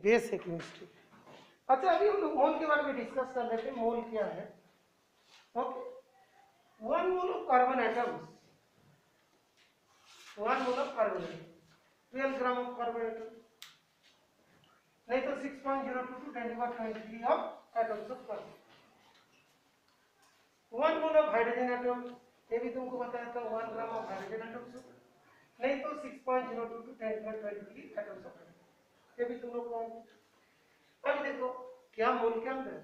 Basic chemistry. अच्छा अभी हम लोग मोल के बारे में डिस्कस कर लेते हैं। मोल क्या है? Okay, 1 mole of carbon atoms, 1 mole of carbon atom, 12 gram of carbon atom, नहीं तो 6.02 to 10⁻23 of atoms of carbon. 1 mole of hydrogen atom, ये भी तुमको बताया था 1 ग्राम ऑफ हाइड्रोजन एटम्स, नहीं तो 6.02 to 10⁻23 एटम्स ऑफ कार्बन, ये भी तुम लोग को। अब देखो क्या मोल के अंदर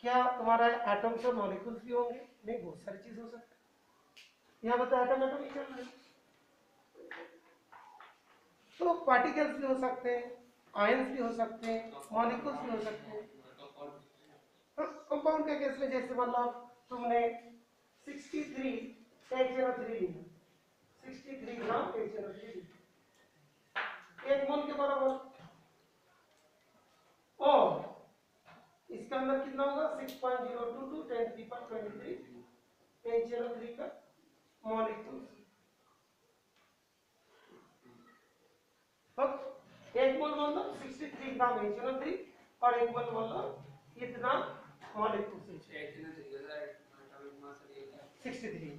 क्या तुम्हारा एटम्स और मॉलिक्यूल्स भी होंगे? नहीं, बहुत सारी चीज हो सकती है। यहाँ बता एटम एटम ही चल रहे हैं, तो पार्टिकल्स भी हो सकते हैं, आयंस भी हो सकते हैं, मॉलिक्यूल्स भी हो सकते हैं। कंपाउंड के केस में जैसे मतलब तुमने 63 HNO3 लिया, 63 ग्राम HNO3 लिया, 1 मोल के बराबर। और इसके अंदर कितना होगा? 6.02 to 10⁻23 HNO3 का मॉलिक्यूल। तो 1 मोल मतलब 63 ग्राम HNO3 और 1 मोल मतलब इतना मॉलिक्यूल 63।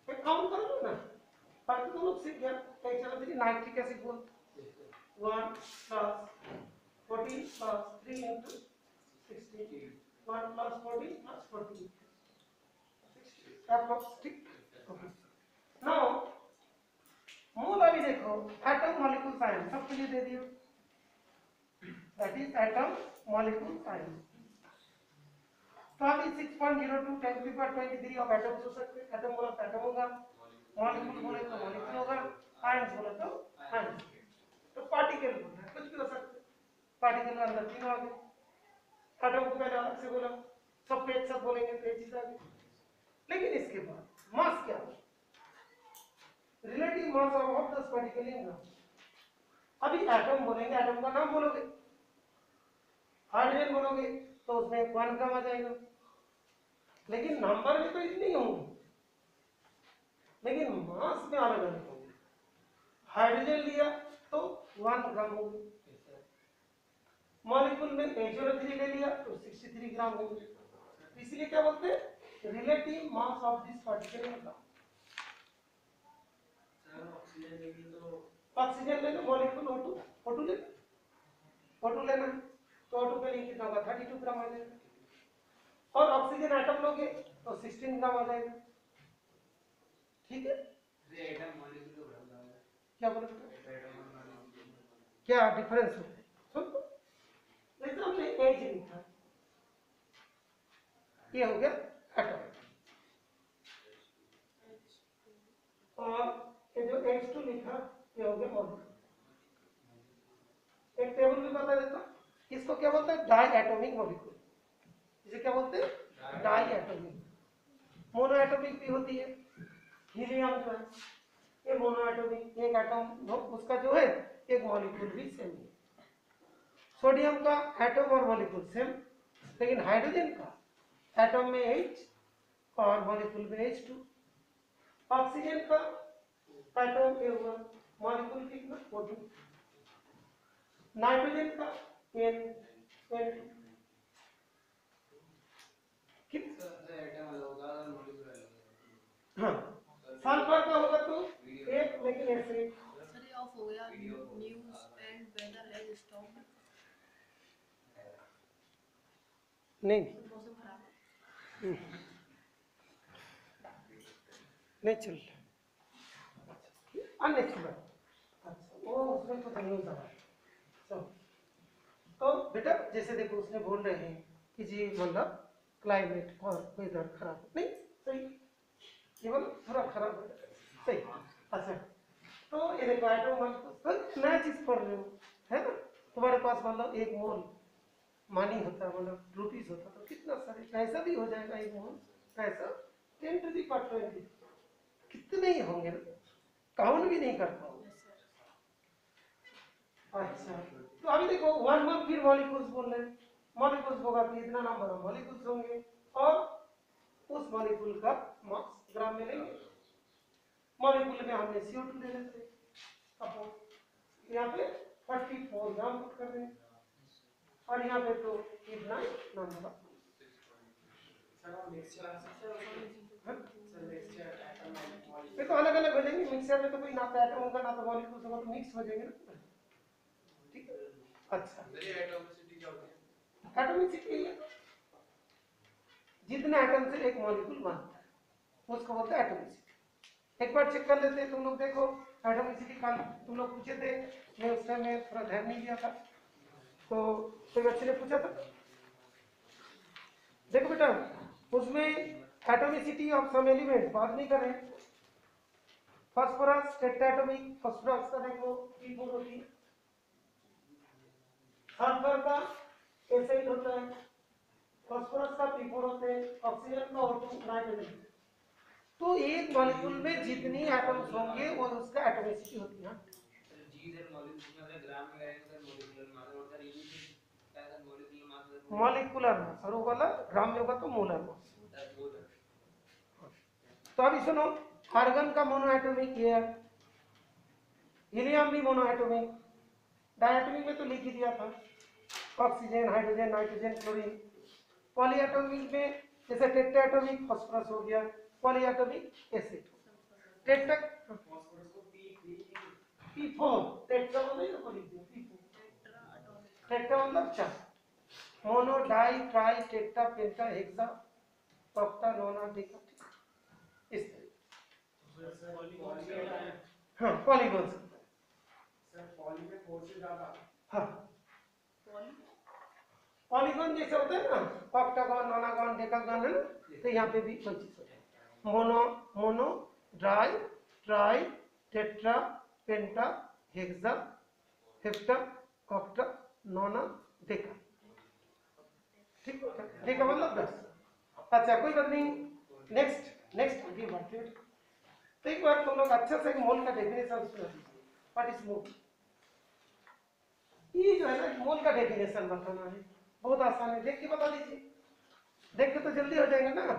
फिर काउंट कर लो ना, बाकी तो लोग सीख गया। HNO3 नाइट्रिक एसिड बोल 1 plus 14 plus 3 into 16, 1 plus 14 plus 14, 60. Okay. Now मोल अभी देखो एटम मॉलिक्यूल आयन सबके लिए दे दियो, that is atom molecule ion. तो अभी 6.02 10⁻23 ऑफ एटम्स हो सकते हैं। एटम बोला तो एटम होगा, मॉलिक्यूल बोले तो मॉलिक्यूल होगा, आयंस बोले तो आयंस। तो पार्टिकल बोलना है, कुछ भी हो सकता है। पार्टिकल के अंदर तीनों आ गए। एटम को पहले अलग से बोला, सब एक साथ बोलेंगे तो एक चीज आ गई। लेकिन इसके बाद मास क्या है? Relative mass of the particle in gram. अभी एटम बोलेंगे, एटम का नाम बोलोगे, हाइड्रोजन बोलोगे तो उसमें 1 ग्राम आ जाएगा, लेकिन नंबर में तो इतने ही होंगे, लेकिन मास में अलग अलग होंगे। हाइड्रोजन लिया तो 1 ग्राम होगी, मॉलिक्यूल में HNO3 ले लिया तो 63 ग्राम होगी। इसलिए क्या बोलते हैं? Relative mass of this particle in gram. Oxygen ले लो, मॉलिक्यूल O2 ले लो, O2 लेना है तो O2 के लिए कितना होगा? 32 ग्राम आ जाएगा। और ऑक्सीजन एटम लोगे तो 16 ग्राम आ जाएगा। ठीक है, क्या बोले? क्या डिफरेंस है? सुन, जैसे हमने एज लिखा, ये हो गया एटम, और ये जो H2 लिखा ये हो गया मॉलिक्यूल। एक टेबल में बता देता, इसको क्या बोलते हैं? Diatomic molecule. इसे क्या बोलते हैं? Die atomic. मोनो एटॉमिक भी होती है, हीलियम जो है ये मोनो एटॉमिक, एक एटम उसका जो है एक मॉलिक्यूल भी सेम है। सोडियम का एटम और मॉलिक्यूल सेम, लेकिन हाइड्रोजन का एटम में H और मॉलिक्यूल में H2। ऑक्सीजन का एटम A1, मॉलिक्यूल कितना? O2। नाइट्रोजन का N2। हाँ, सल्फर का होगा तो एक, लेकिन ऐसे सर ऑफ हो गया। News and weather has stopped. नहीं मौसम खराब है। नहीं चल अननेचुरल। अच्छा वो उसमें तो न्यूज आ रहा है। तो बेटा जैसे देखो उसने बोल रहे हैं कि जी मतलब क्लाइमेट और वेदर खराब नहीं, सही, केवल थोड़ा खराब है, सही। अच्छा तो ये देखो एटम तो नया चीज पढ़ रहे हो, है ना? तुम्हारे पास मतलब 1 मोल मानी होता है, मतलब रुपीज होता तो कितना सारे पैसा भी हो जाएगा। 1 मोल पैसा 10⁻20, कितने ही होंगे ना, काउंट भी नहीं कर पाओगे। अच्छा तो अभी देखो 1 मोल फिर मॉलिक्यूल्स बोल रहे हैं, मॉलिक्यूल्स होगा कि इतना नंबर ऑफ मॉलिक्यूल्स होंगे और उस मॉलिक्यूल का मास ग्राम में लेंगे। मॉलिक्यूल में हमने CO2 ले लेते, सपोज यहाँ पे 44 ग्राम पुट कर देंगे और यहाँ पे तो इतना नंबर ये तो अलग अलग हो जाएंगे मिक्सर में तो कोई ना तो एटम होगा ना तो मॉलिक्यूल्स होगा तो मिक्स हो जाएंगे ना ठीक है अच्छा एटॉमिसिटी क्या होती है एटॉमिसिटी जितने एटम से एक मॉलिक्यूल बनता है उसको बोलते हैं एटॉमिसिटी एक बार चेक कर लेते हैं तुम लोग देखो एटॉमिसिटी कल तुम लोग पूछे थे मैं उस टाइम में थोड़ा ध्यान नहीं दिया था तो कोई बच्चे ने पूछा था देखो बेटा उसमें एटॉमिसिटी ऑफ सम एलिमेंट बात नहीं कर रहे फास्फोरस टेट्राटॉमिक फास्फोरस का देखो P4 होती है सल्फर का एसिड होता है फास्फोरस का P4 होते हैं ऑक्सीजन का O2 नाइट्रोजन तो एक मॉलिक्यूल में जितनी एटम्स होंगे वो उसका एटॉमिसिटी होती है जी सर मॉलिक्यूल में ग्राम में करेंगे सर मॉलिक्यूलर मास और सर यूनिट क्या sir molecular mass molecular mass और वो वाला ग्राम में होगा तो मोलर मास तो अभी सुनो आर्गन का मोनोएटॉमिक है हीलियम भी मोनोएटॉमिक डायटोमिक में तो लिख ही दिया था oxygen hydrogen nitrogen chlorine polyatomic में जैसे टेट्राएटॉमिक फास्फोरस हो गया पॉलीएटॉमिक एसिड टेट्रा फास्फोरस को P4 टेट्रा मतलब ये लिख दिया P4 टेट्रा मतलब 4 mono di tri tetra penta hexa octa nona deca इस हाँ पॉलीगॉन सर पॉली में 4 से ज्यादा हाँ पॉलीगॉन जैसे होते हैं ना ऑक्टागॉन नोनागॉन डेकागॉन है ना तो यहाँ पे भी कोई चीज होता है mono mono di tri tetra penta hexa hepta octa nona deca ठीक है डेका मतलब 10 अच्छा कोई बात नहीं नेक्स्ट आगे बढ़ते हैं तो एक बार तुम लोग अच्छा से मोल का डेफिनेशन सुनो व्हाट इज मोल ये जो है ना मोल का डेफिनेशन बताना है बहुत आसान है देख के बता दीजिए देख के तो जल्दी हो जाएगा ना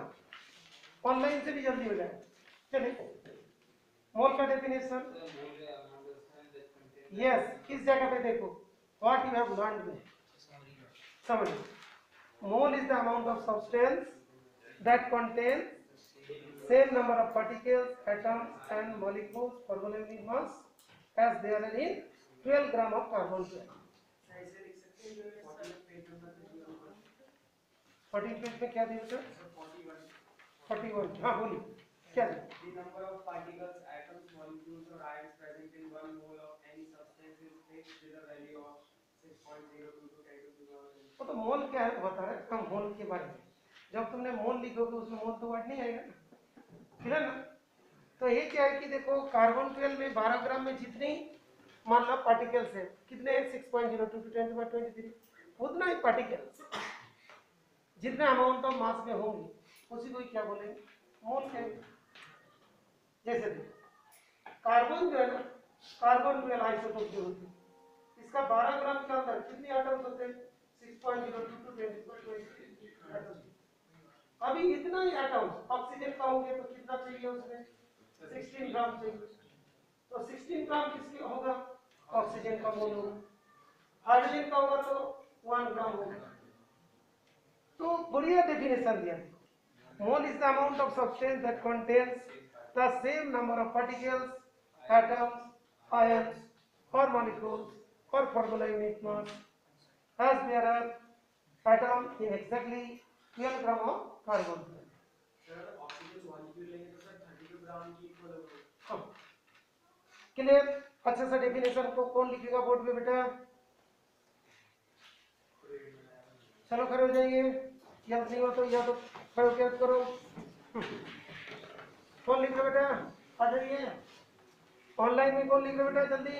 ऑनलाइन से भी जल्दी हो जाएगा चलिए मोल का डेफिनेशन यस किस जगह पे देखो व्हाट यू हैव लर्नड में समझ मोल is the amount of substance that contains same number of particles, atoms and molecules formula in mass as they are in 12 gram of carbon 12. ऐसे लिख सकते हैं जो 14 पेज नंबर पे दिया होगा 14 पेज में क्या दिया सर 41 हाँ बोलिए क्या दिया the number of particles atoms molecules or ions present in 1 mole of any substance is fixed with a value of 6.02 to 10 to the power वो तो मोल क्या है बता रहे हम मोल के बारे में जब तुमने मोल लिखोगे उसमें मोल तो वर्ड नहीं आएगा ना ठीक है ना तो ये क्या है कि देखो कार्बन 12 में 12 ग्राम में जितनी मान लो पार्टिकल्स है कितने हैं 6.02 to 10 to the 23 उतना ही पार्टिकल्स जितने अमाउंट ऑफ मास में होंगे उसी को क्या बोलेंगे मोल कहेंगे जैसे देखो कार्बन जो है ना कार्बन 12 आइसोटोप जो होती है इसका 12 ग्राम के अंदर कितने एटम्स होते हैं 6.02 to 10 to the 23 एटम्स अभी इतना ही एटम्स ऑक्सीजन का होंगे तो कितना चाहिए उसमें 16 ग्राम चाहिए तो 16 ग्राम किसके होगा ऑक्सीजन का मोल होगा हाइड्रोजन का होगा तो 1 ग्राम होगा तो बढ़िया डेफिनेशन दिया मोल is the amount of substance that contains the same number of particles atoms ions और मॉलिक्यूल्स और formula unit mass as there are atom in exactly 12 gram of carbon sir oxygen molecule लेंगे तो sir 32 ग्राम की equal होगा हाँ clear अच्छा सा definition को कौन लिखेगा बोर्ड पे बेटा चलो खड़े हो जाइए याद नहीं हो तो या तो खड़े होकर याद करो कौन लिख रहा बेटा आ जाइए ऑनलाइन में कौन लिख रहा बेटा जल्दी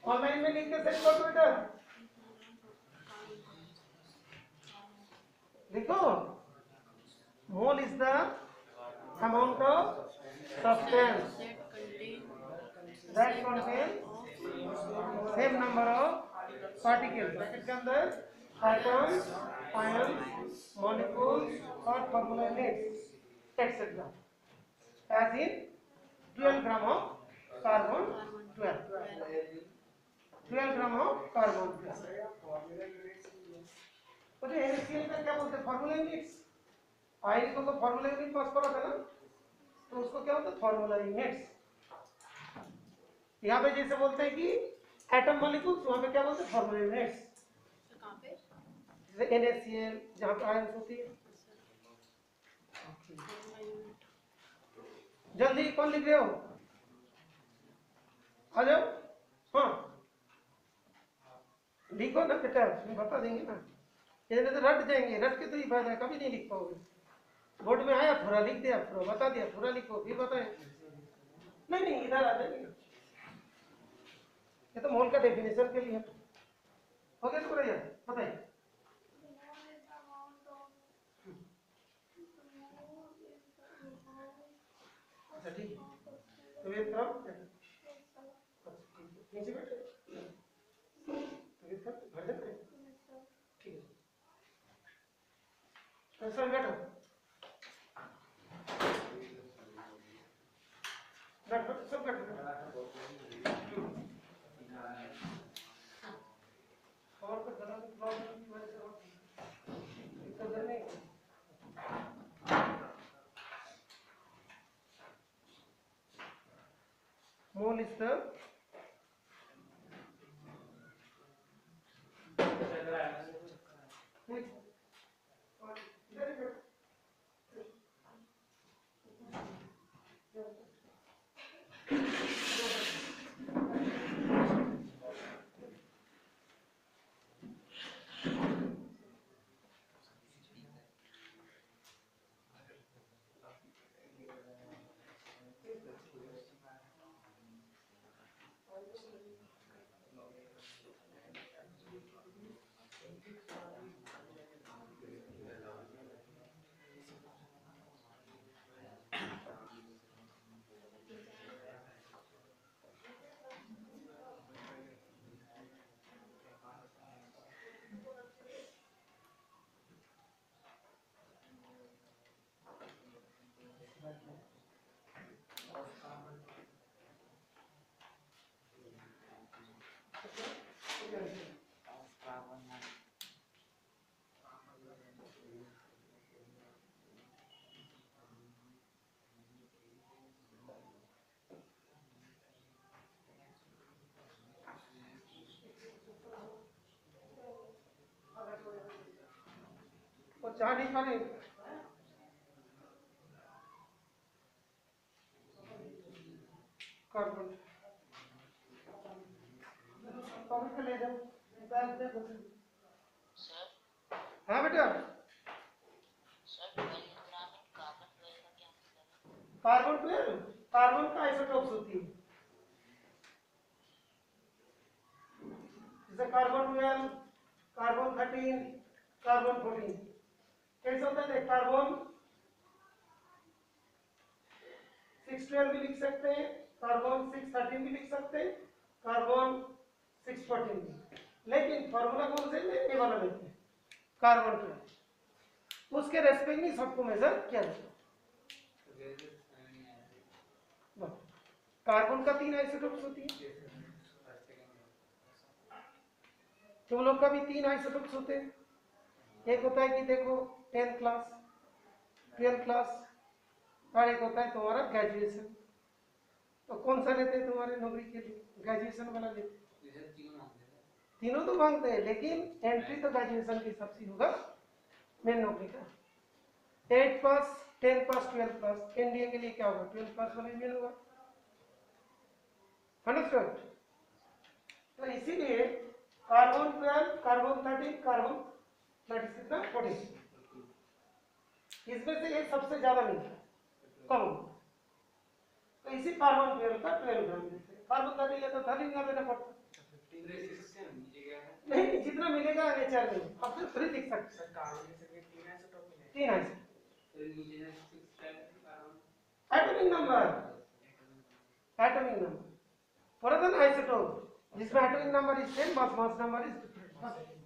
ऑनलाइन में लिख के सेंड कर दो बेटा लिखो मोल is the amount of substance that contain same number of particles bracket के अंदर atoms, ions, molecules, or formula units, etc. As in 12 gram of carbon 12. 12 gram of carbon 12. तो जो NaCl का क्या बोलते हैं फॉर्मूला यूनिट्स आयन को तो फॉर्मूला यूनिट पास करा था ना तो उसको क्या होता है फॉर्मूला यूनिट्स यहाँ पे जैसे बोलते हैं कि एटम मॉलिक्यूल्स वहां पे क्या बोलते हैं फॉर्मूला यूनिट्स कहाँ पे? जैसे NaCl जहाँ पे आयन होती है जल्दी कौन लिख रहे हो आ जाओ हाँ लिखो ना बेटा मैं बता देंगे ना ये तो रट जाएंगे रट के तो ही फायदा है कभी नहीं लिख पाओगे बोर्ड में आया थोड़ा लिख दिया थोड़ा बता दिया थोड़ा लिखो फिर बताएं नहीं नहीं इधर आ जाएंगे ये तो मोल का डेफिनेशन के लिए हो गया तो यार बताइए अच्छा ठीक है तो वेट करो नीचे बैठे तो वेट कर घर जाते हैं ठीक है कैसा बैठो बैठो सब बैठो और तो गला में प्रॉब्लम की वजह से दिक्कत नहीं mole is the और चाह नहीं खा रहे कार्बन कार्बन का ले जाओ हाँ बेटा कार्बन 12 कार्बन का आइसोटोप्स होती है जैसे कार्बन 12 कार्बन 13 कार्बन 14 कैसे होता है कार्बन 612 भी लिख सकते हैं कार्बन 613 भी लिख सकते हैं कार्बन 614 भी लेकिन फॉर्मूला कौन से लेने वाला लेते हैं कार्बन 12 उसके रेस्पेक्ट में सबको मेजर किया जाता है कार्बन का 3 आइसोटोप्स होती है तुम लोग का भी 3 आइसोटोप्स होते हैं एक होता है कि देखो 10th क्लास 12th क्लास और एक होता है तुम्हारा ग्रेजुएशन तो कौन सा लेते हैं तुम्हारे नौकरी के लिए ग्रेजुएशन वाला लेते हैं तीनों तो मांगते हैं लेकिन एंट्री तो ग्रेजुएशन के हिसाब से होगा मेन नौकरी का 8 पास 10 पास 12 पास एनडीए के लिए क्या होगा 12 पास वाला मेन होगा अंडरस्टूड तो इसीलिए कार्बन 12 कार्बन 13 कार्बन 14 इसमें से ये सबसे ज्यादा मिलता है कम तो इसी कार्बन 12 का 12 ग्राम मिलता है कार्बन 13 लेता 13 ग्राम लेना पड़ता नहीं जितना मिलेगा नेचर में अब तो 3 लिख सकते हैं तीन atomic number for n isotope जिसमें atomic number is 10 mass number is different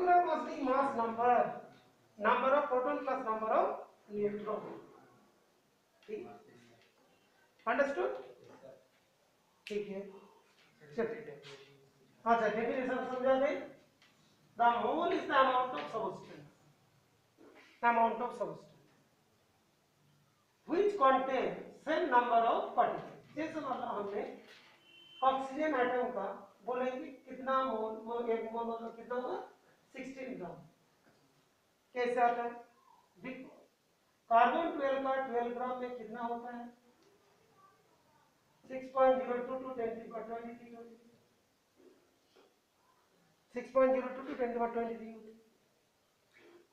kilogram was the mass number of proton plus number of neutron. ठीक, अंडरस्टूड? ठीक है, चलिए अच्छा डेफिनेशन समझा गई. The mole is the amount of substance which contain same number of particles. जैसे मतलब हमने ऑक्सीजन एटम का बोलेंगे कितना मोल, एक मोल मतलब कितना होगा 16 ग्राम. कैसे आता है? कार्बन 12 का 12 ग्राम में कितना होता है? 6.02 to 10^23 होती है. 6.02 to 10^23 होती है.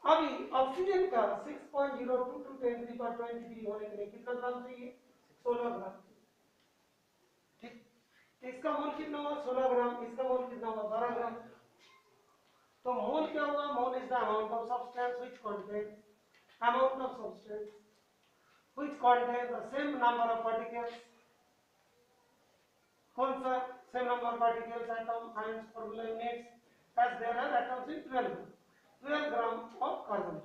अभी ऑक्सीजन का 6.02 to 10^23 होने के लिए कितना ग्राम चाहिए? 16 ग्राम. ठीक, इसका मोल कितना हुआ? 16 ग्राम. इसका मोल कितना हुआ? 12 ग्राम. तो मोल क्या होगा? Mole is the amount of substance which contain the same number of particles. कौन सा same number of particles? Atom, ions, formula units as there are atoms in 12 gram of carbon.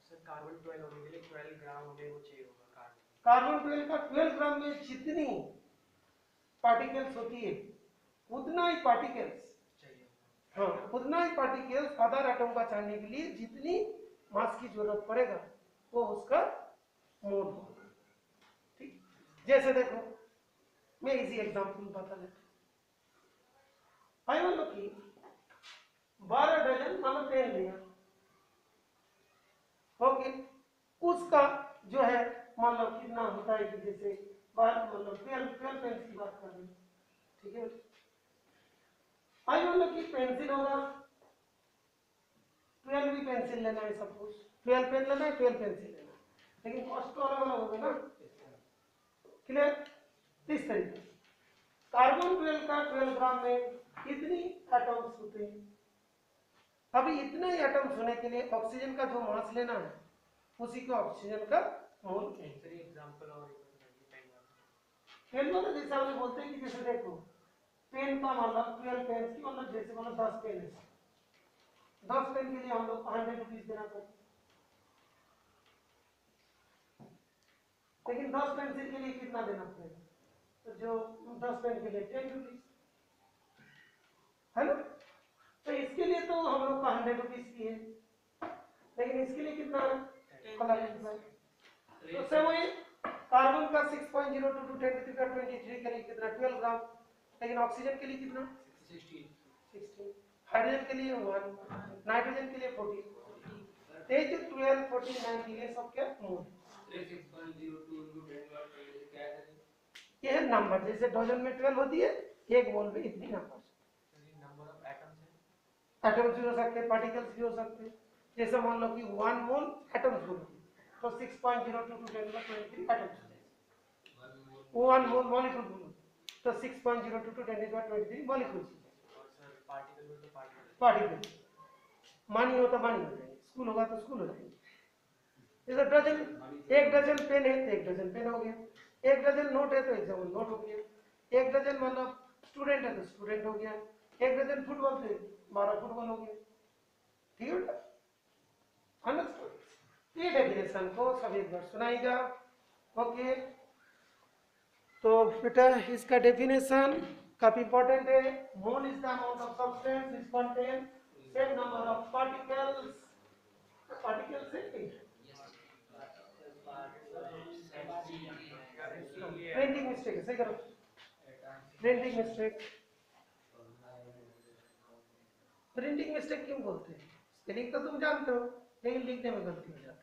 Sir carbon 12 होने के लिए 12 ग्राम हमें वो चाहिए होगा. Carbon 12 का 12 ग्राम में जितनी पार्टिकल्स होती है उतना ही पार्टिकल्स चाहिए. हाँ, उतना ही पार्टिकल्स अदर एटम का चाहने के लिए जितनी मास की जरूरत पड़ेगा वो उसका मोल होगा. ठीक, जैसे देखो मैं इजी एग्जांपल बता देता हूँ. आई मान लो कि 12 डजन मतलब पेन लिया. ओके, उसका जो है मान लो कितना होता है कि जैसे मतलब 12 पेन की बात कर रहे हैं. ठीक है, आई मान लो कि पेंसिल होगा 12 भी पेंसिल लेना है. सपोज 12 पेन लेना है, 12 पेंसिल लेना है, लेकिन कॉस्ट तो अलग अलग होगा ना. क्लियर? इस तरीके से कार्बन 12 का 12 ग्राम में कितनी एटम्स होते हैं? अभी इतने एटम्स होने के लिए ऑक्सीजन का जो मास लेना है उसी को ऑक्सीजन का मोल कहेंगे. एग्जांपल और पेन मतलब जैसे हम बोलते हैं कि जैसे देखो पेन का मतलब 12 पेन की मतलब जैसे मतलब 10 पेन है. 10 पेन के लिए हम लोग 100 रुपीज देना पड़ता है. लेकिन 10 पेंसिल के लिए कितना देना पड़ेगा? तो जो 10 पेन के लिए 10 रुपीज है ना. तो इसके लिए तो हम लोग का 100 रुपीज की है, लेकिन इसके लिए कितना है? तो से वही कार्बन का 6.02 to 10^23 के लिए कितना? 12 ग्राम. लेकिन ऑक्सीजन के लिए कितना? 16. हाइड्रोजन के लिए 1, नाइट्रोजन के लिए 40. ये जो 12, 14, 9 ये सब क्या मोल? 6.02 into 10^23 क्या है? ये है नंबर. जैसे डजन में 12 होती है, एक मोल में इतनी नंबर. नंबर ऑफ एटम्स है. एटम्स भी हो सकते हैं, पार्टिकल्स भी हो सकते हैं. जैसे मान लो कि 1 मोल एटम्स बोलो तो 6.02 to 10^23 एटम्स. 1 मोल मॉलिक्यूल बोलो तो 6.02 to 10^23 मॉलिक्यूल्स. और सर पार्टिकल में तो पार्टिकल मानी हो तो मानी हो जाएंगे, स्कूल होगा तो स्कूल हो जाएंगे. जैसे डजन, 1 डजन पेन है तो 1 डजन पेन हो गया. 1 डजन नोट है तो एग्जाम नोट हो गया. 1 डजन मतलब स्टूडेंट है तो स्टूडेंट हो गया. 1 डजन फुटबॉल से 12 फुटबॉल हो गया. ठीक है, अंडरस्टूड? ये डेफिनेशन को सब एक बार सुनाएगा. ओके, तो बेटा इसका डेफिनेशन काफी इंपॉर्टेंट है. मोल is the amount of substance which contain same number of particles. Particles है प्रिंटिंग मिस्टेक है, सही करो. Printing mistake. प्रिंटिंग मिस्टेक क्यों बोलते हैं? स्पेलिंग तो तुम जानते हो, लेकिन लिखने में गलती हो जाती है.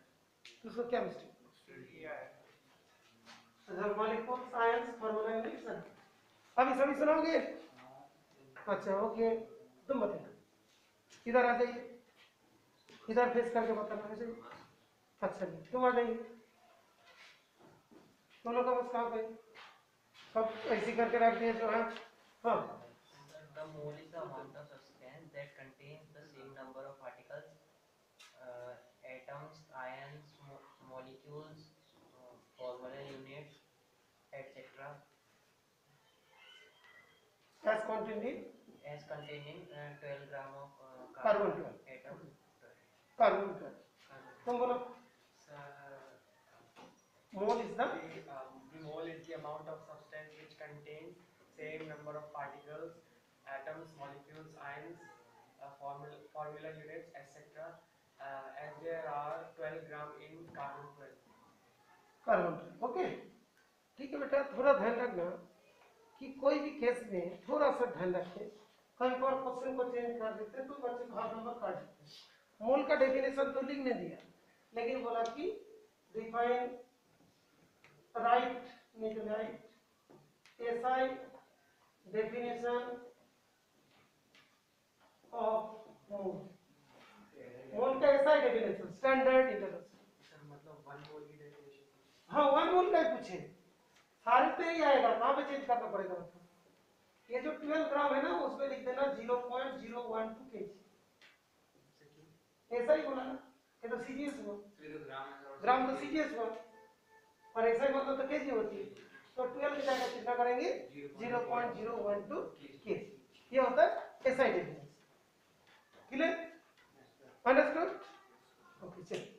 तो उसको क्या mistake? Molecule science formula units. अभी सभी सुनाओगे? अच्छा ओके, तुम बताना. इधर आ जाइए, इधर फेस करके बताना है. अच्छा जी, तुम आ जाइए. तुम लोग का बस कहाँ पे सब ऐसी करके रख दिए जो है. हाँ, The mole is the amount of substance that contains the same number of particles, atoms, ions, molecules, formula units, etc. as containing 12 gram of carbon 12. atom carbon का। तुम बोलो मोल is the The mole is the amount of substance which contains same number of particles, atoms, molecules, ions, formula units, etc. As there are 12 gram in carbon 12. Carbon. Okay ठीक है बेटा, थोड़ा ध्यान रखना कि कोई भी केस में थोड़ा सा ध्यान रखें, कई बार क्वेश्चन को चेंज कर देते तो बच्चे भाग नंबर काट देते। मोल का डेफिनेशन तो लिखने दिया, लेकिन बोला कि define write SI definition of mole. Mole का SI definition standard international. Sir मतलब 1 मोल की डेफिनेशन। हाँ 1 मोल का ही पूछे, सारे पे ही आएगा, कहाँ पे चेंज करना पड़ेगा मतलब। ये जो 12 ग्राम है ना उसमें लिख देना 0.012 kg, ऐसा ही बोला ना, ये तो सीजीएस हुआ, ग्राम तो सीजीएस हुआ और ऐसा ही मतलब तो केजी होती है, तो 12 की जगह कितना करेंगे 0.012 kg। ये होता है SI definition. Clear, understood? Okay चलिए।